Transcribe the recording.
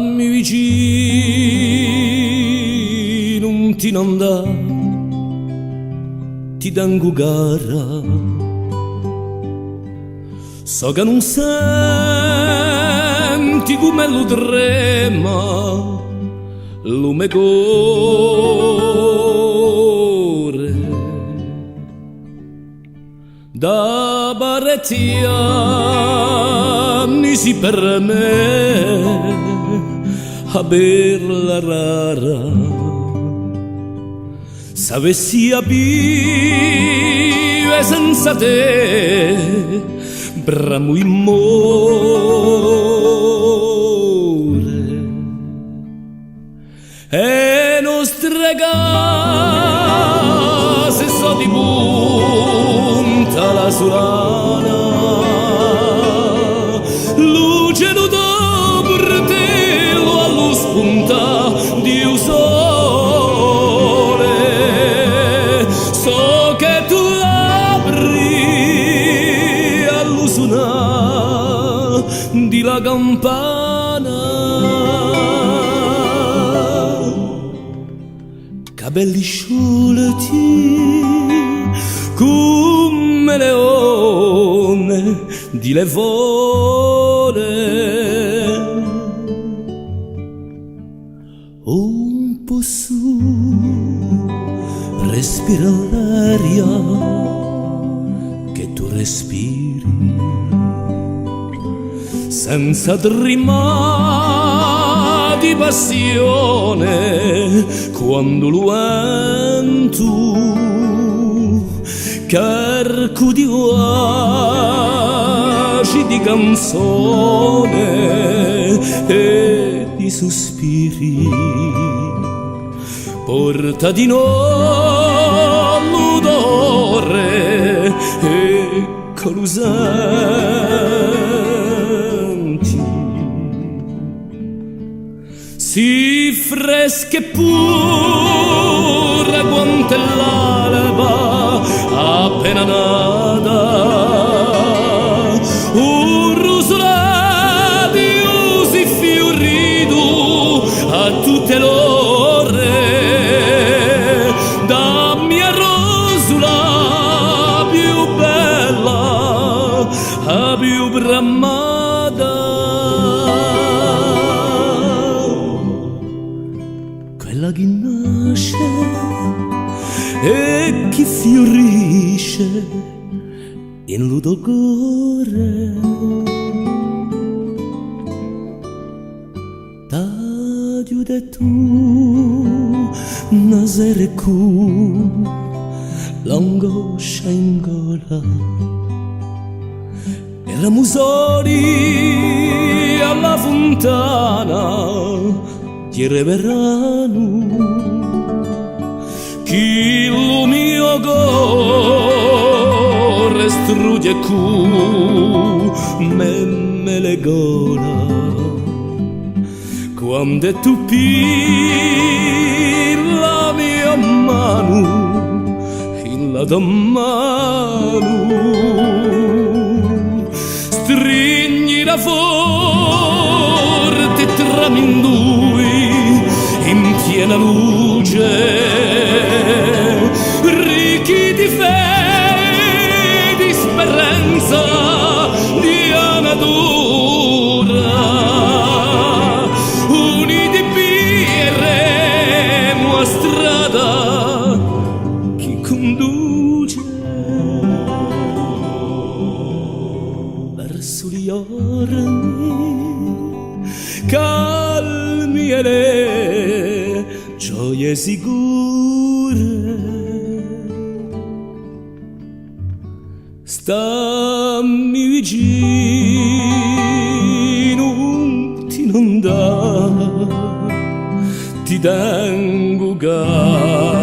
Stammi vicino, non ti andà, ti danno gara. So che non senti come lo trema lo me cuore. Da parecchi anni si per me averla rara. S'avessi capire senza te bramo in more. E nostre case so di punta la solana, luce do portello allo spunta di un sole. So che tu apri allo suonare di la campana, capelli sciolti come leone di levone. Un po' su respira l'aria che tu respiri, senza tremare di passione quando lo vento carco di voci di canzone e di sospiri porta di noi l'odore e colusenti si fresche pure quanto l'alba appena nata. Un rosario si fiorito a tutte l'ore. Dammi a rosula più bella, a più bramata, quella che nasce e chi fiorisce in l'odore. Tadio de tu nasere cu l'angoscia in gola e la musori alla fontana di verano. Chi lo mio cuore strugge cu me le gola quando tu pigli la mia mano in la tua mano stringi forte tramindui in piena luce ricchi di fede, di speranza, di amatura, uniti piremo a strada che conduce verso gli ormi calmi e le gioie sicure. Stammi vicino, ti non dà, ti tengo gara.